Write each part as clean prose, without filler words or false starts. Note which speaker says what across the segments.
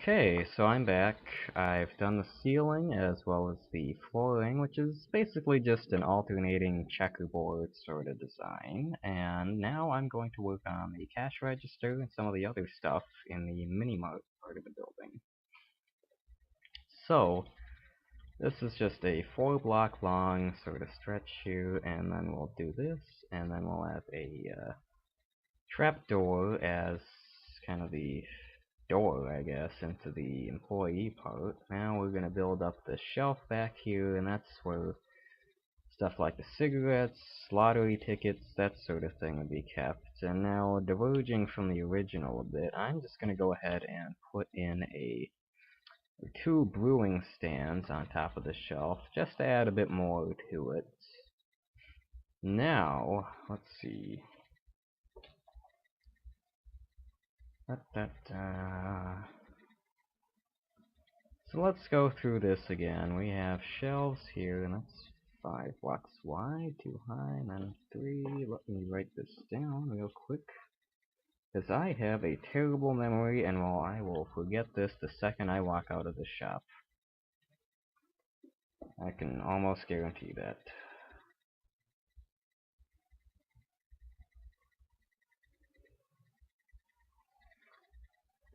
Speaker 1: Okay, so I'm back. I've done the ceiling as well as the flooring, which is basically just an alternating checkerboard sort of design. And now I'm going to work on the cash register and some of the other stuff in the MiniMart part of the building. So, this is just a 4-block long sort of stretch here, and then we'll do this, and then we'll have a trapdoor as kind of the door, I guess, into the employee part. Now we're going to build up the shelf back here, and that's where stuff like the cigarettes, lottery tickets, that sort of thing would be kept. And now, diverging from the original a bit, I'm just going to go ahead and put in two brewing stands on top of the shelf, just to add a bit more to it. Now, let's see. So let's go through this again. We have shelves here, and that's 5 blocks wide, too high, and then 3. Let me write this down real quick, because I have a terrible memory, and well, I will forget this the second I walk out of the shop. I can almost guarantee that.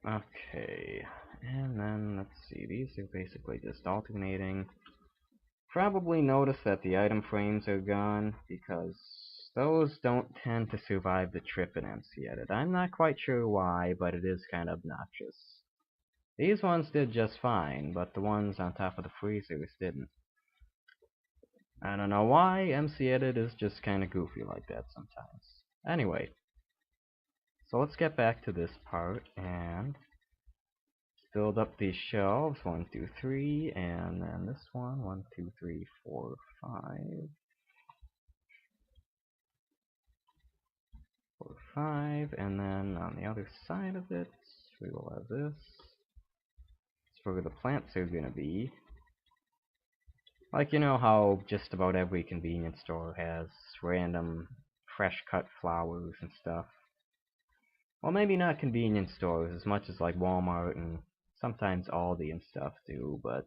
Speaker 1: Okay, and then let's see, these are basically just alternating. Probably notice that the item frames are gone, because those don't tend to survive the trip in MC Edit. I'm not quite sure why, but it is kind of obnoxious. These ones did just fine, but the ones on top of the freezers didn't. I don't know why, MC Edit is just kind of goofy like that sometimes. Anyway, so let's get back to this part, and build up these shelves, 1, 2, 3, and then this one, 1, 2, 3, 4, 5. 4, 5, and then on the other side of it, we will have this. That's where the plants are gonna be. Like, you know how just about every convenience store has random fresh cut flowers and stuff? Well, maybe not convenience stores as much as like Walmart and sometimes Aldi and stuff do, but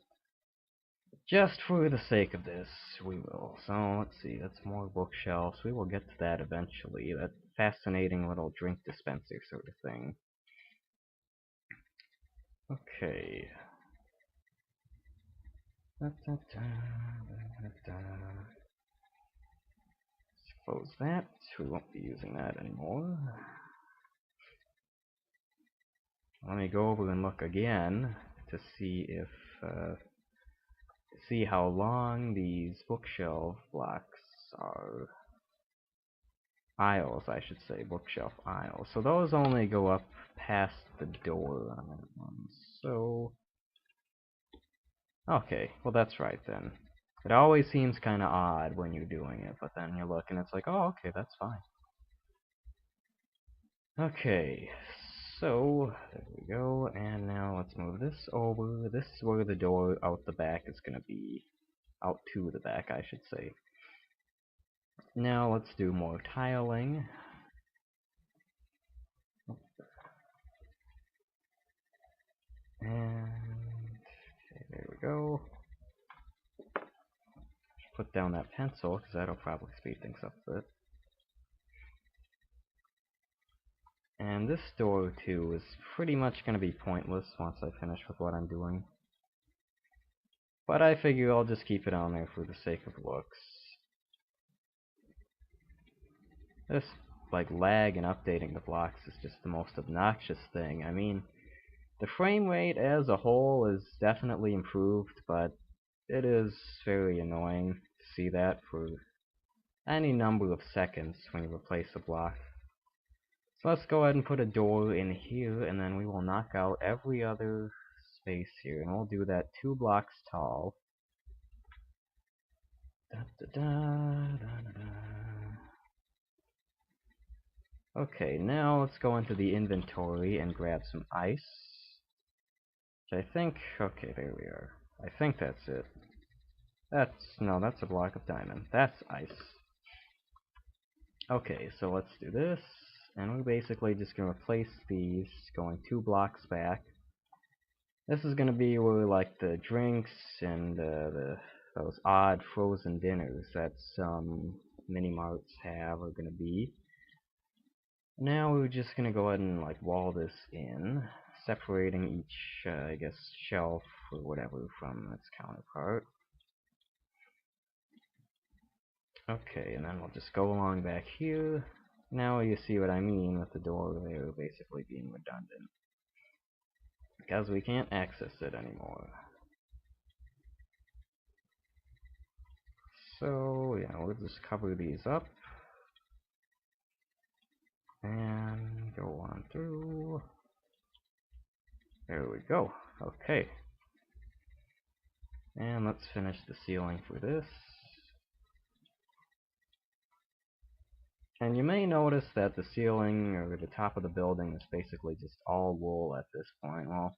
Speaker 1: just for the sake of this, we will. So, let's see, that's more bookshelves. We will get to that eventually. That fascinating little drink dispenser sort of thing. Okay. Close that. We won't be using that anymore. Let me go over and look again to see if see how long these bookshelf blocks are. Aisles, I should say, bookshelf aisles. So those only go up past the door on that one. So, okay, well that's right then. It always seems kind of odd when you're doing it, but then you look and it's like, oh, okay, that's fine. Okay, so there we go, and now let's move this over. This is where the door out the back is going to be. Out to the back, I should say. Now let's do more tiling. And okay, there we go. Put down that pencil, because that'll probably speed things up a bit. And this door, too, is pretty much going to be pointless once I finish with what I'm doing. But I figure I'll just keep it on there for the sake of looks. This, like, lag in updating the blocks is just the most obnoxious thing. I mean, the frame rate as a whole is definitely improved, but it is very annoying to see that for any number of seconds when you replace a block. So let's go ahead and put a door in here, and then we will knock out every other space here, and we'll do that 2 blocks tall. Okay, now let's go into the inventory and grab some ice. Which I think, okay, there we are. I think that's it. No, that's a block of diamond. That's ice. Okay, so let's do this. And we're basically just going to replace these, going 2 blocks back. This is gonna be where like the drinks and those odd frozen dinners that some mini marts have are gonna be. Now we're just gonna go ahead and like wall this in, separating each I guess shelf or whatever from its counterpart. Okay, and then we'll just go along back here. Now you see what I mean with the door there basically being redundant, because we can't access it anymore. So yeah, we'll just cover these up and go on through. There we go. Okay. And let's finish the ceiling for this. And you may notice that the ceiling or the top of the building is basically just all wool at this point. Well,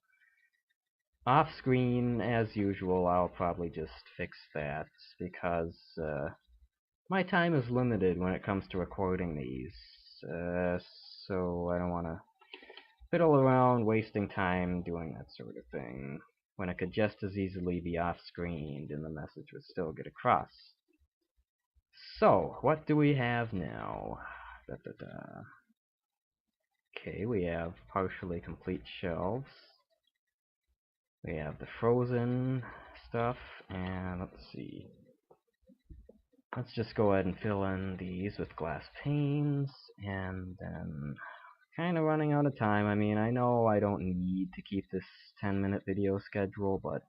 Speaker 1: off screen, as usual, I'll probably just fix that because my time is limited when it comes to recording these. So I don't want to fiddle around wasting time doing that sort of thing when it could just as easily be off-screened and the message would still get across. So, what do we have now? Okay, we have partially complete shelves. We have the frozen stuff, and let's see. Let's just go ahead and fill in these with glass panes, and then kind of running out of time. I mean, I know I don't need to keep this 10-minute video schedule, but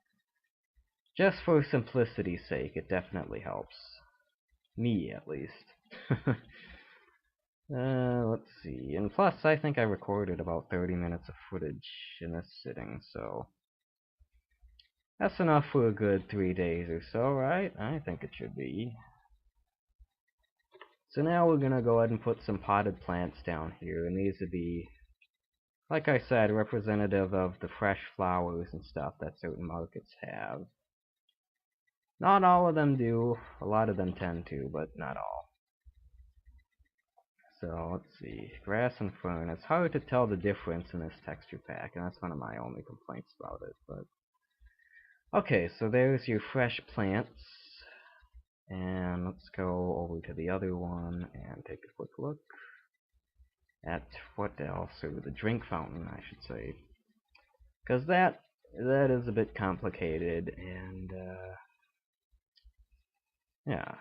Speaker 1: just for simplicity's sake, it definitely helps. Me, at least. Let's see. And plus, I think I recorded about 30 minutes of footage in this sitting, so that's enough for a good 3 days or so, right? I think it should be. So now we're gonna go ahead and put some potted plants down here, and these would be, like I said, representative of the fresh flowers and stuff that certain markets have. Not all of them do, a lot of them tend to, but not all. So let's see, grass and fern. It's hard to tell the difference in this texture pack, and that's one of my only complaints about it. But okay, so there's your fresh plants, and let's go over to the other one and take a quick look at what else, or the drink fountain, I should say, because that is a bit complicated, and yeah,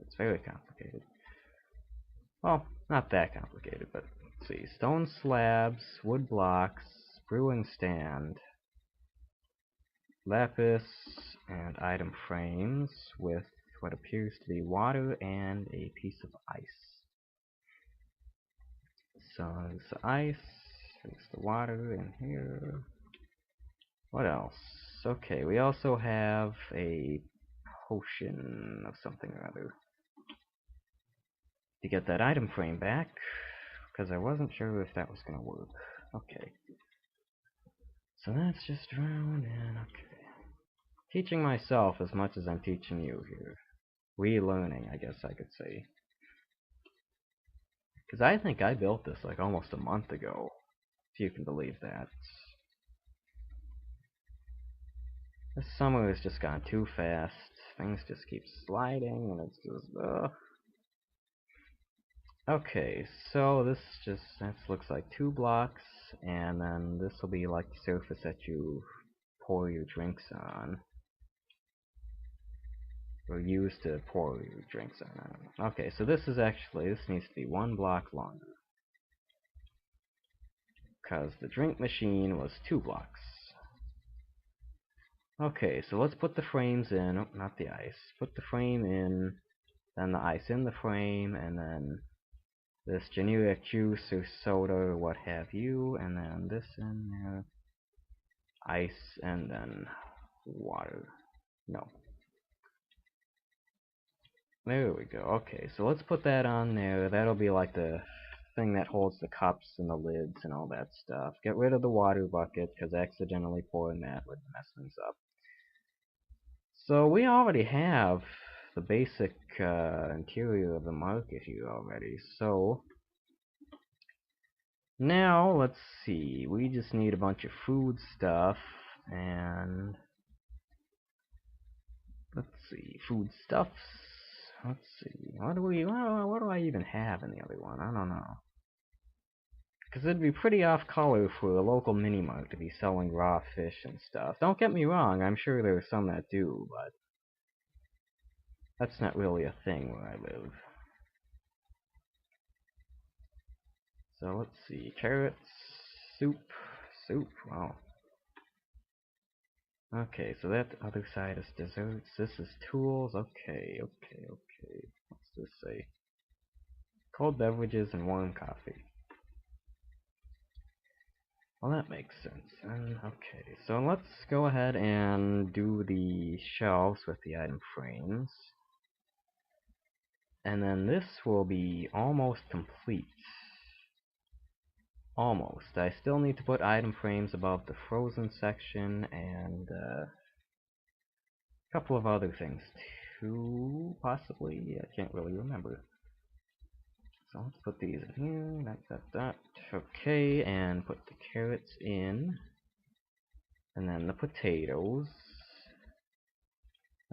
Speaker 1: it's very complicated. Well, not that complicated, but let's see. Stone slabs, wood blocks, brewing stand, lapis, and item frames with what appears to be water and a piece of ice. So there's the ice, there's the water in here. What else? Okay, we also have a potion of something or other to get that item frame back, because I wasn't sure if that was going to work. Okay. So that's just around, and okay. Teaching myself as much as I'm teaching you here. Relearning, I guess I could say. Because I think I built this like almost a month ago, if you can believe that. This summer has just gone too fast. Things just keep sliding, and it's just, Okay, so this looks like 2 blocks, and then this will be like the surface that you pour your drinks on, or use to pour your drinks on. Okay, so this needs to be 1 block longer, because the drink machine was 2 blocks. Okay, so let's put the frames in. Oh, not the ice. Put the frame in, then the ice in the frame, and then this generic juice or soda or what have you, and then this in there, ice, and then water. No. There we go. Okay, so let's put that on there. That'll be like the thing that holds the cups and the lids and all that stuff. Get rid of the water bucket, because accidentally pouring that would mess things up. So we already have the basic interior of the market here already. So now let's see. We just need a bunch of food stuff and let's see, foodstuffs. Let's see, what do I even have in the other one? I don't know. Because it'd be pretty off color for a local mini-mart to be selling raw fish and stuff. Don't get me wrong, I'm sure there are some that do, but that's not really a thing where I live. So let's see, carrots, soup, wow. Okay, so that other side is desserts, this is tools, okay. What's this say? Cold beverages and warm coffee. Well, that makes sense. And okay, so let's go ahead and do the shelves with the item frames. And then this will be almost complete. Almost. I still need to put item frames above the frozen section and a couple of other things too, possibly. I can't really remember. So let's put these in here. That. Okay, and put the carrots in. And then the potatoes.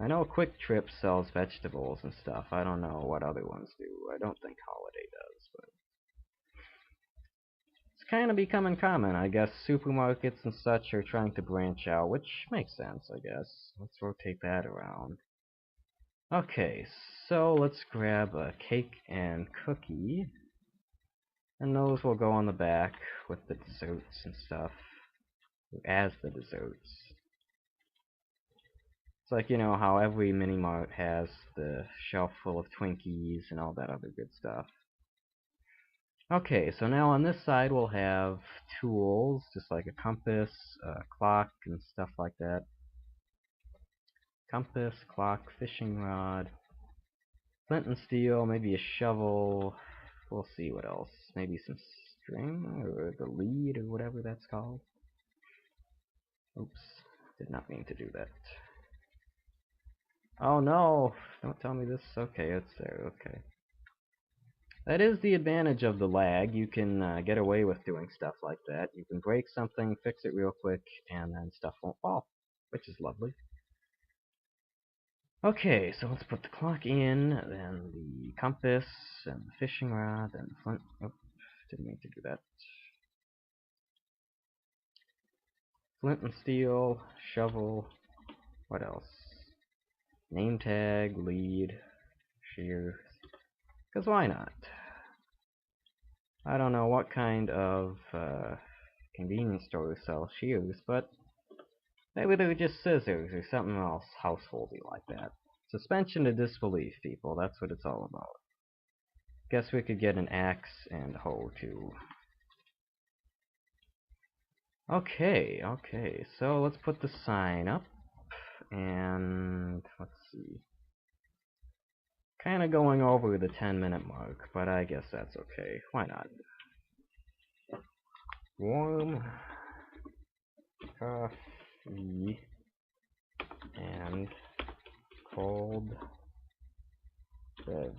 Speaker 1: I know Quick Trip sells vegetables and stuff. I don't know what other ones do. I don't think Holiday does, but it's kind of becoming common. I guess supermarkets and such are trying to branch out, which makes sense, I guess. Let's rotate that around. Okay, so let's grab a cake and cookie. And those will go on the back with the desserts and stuff. As the desserts. It's like, you know, how every mini-mart has the shelf full of Twinkies and all that other good stuff. Okay, so now on this side we'll have tools, just like a compass, a clock, and stuff like that. Compass, clock, fishing rod, flint and steel, maybe a shovel. We'll see what else. Maybe some string, or the lead, or whatever that's called. Oops, did not mean to do that. Oh no! Don't tell me this. Okay, it's there. Okay. That is the advantage of the lag. You can get away with doing stuff like that. You can break something, fix it real quick, and then stuff won't fall, which is lovely. Okay, so let's put the clock in, then the compass, and the fishing rod, and the flint. Oh, didn't mean to do that. Flint and steel, shovel, what else? Name tag, lead, shears. Because why not? I don't know what kind of convenience stores sell shears, but maybe they're just scissors or something else householdy like that. Suspension of disbelief, people. That's what it's all about. Guess we could get an axe and hoe too. Okay, so let's put the sign up. And let's see. Kinda going over the 10-minute mark, but I guess that's okay. Why not? Warm coffee and cold beverages.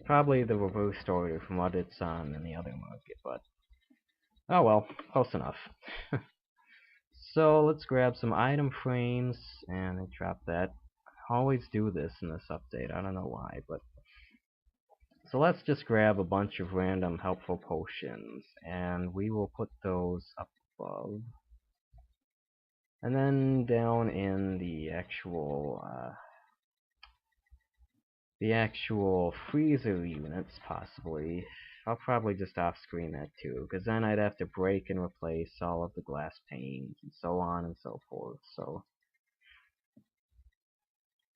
Speaker 1: Probably the reverse order from what it's on in the other market, but oh well, close enough. So let's grab some item frames and drop that. I always do this in this update, I don't know why, but so let's just grab a bunch of random helpful potions and we will put those up above. And then down in the actual freezer units, possibly. I'll probably just off-screen that too, because then I'd have to break and replace all of the glass panes, and so on and so forth, so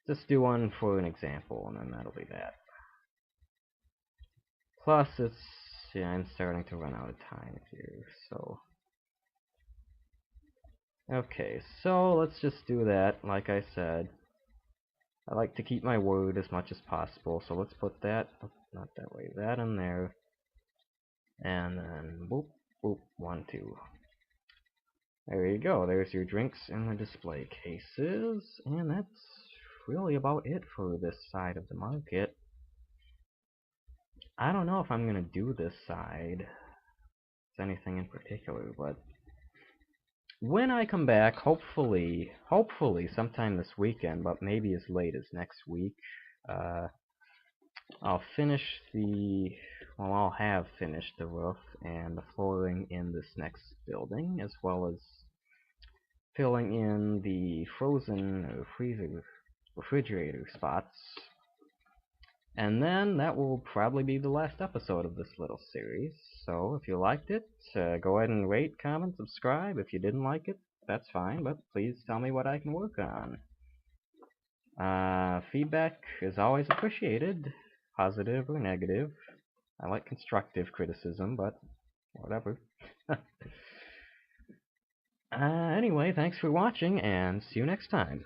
Speaker 1: just do one for an example, and then that'll be that. Plus, yeah, I'm starting to run out of time here, so... Okay, so let's just do that, like I said. I like to keep my word as much as possible, so let's put that, oh, not that way, that in there. And then, boop, boop, 1, 2. There you go, there's your drinks in the display cases, and that's really about it for this side of the market. I don't know if I'm gonna do this side, it's anything in particular, but when I come back, hopefully sometime this weekend, but maybe as late as next week, uh, I'll finish I'll have finished the roof and the flooring in this next building, as well as filling in the frozen refrigerator spots. And then that will probably be the last episode of this little series. So if you liked it, go ahead and rate, comment, subscribe. If you didn't like it, that's fine, but please tell me what I can work on. Feedback is always appreciated, positive or negative. I like constructive criticism, but whatever. Anyway, thanks for watching, and see you next time.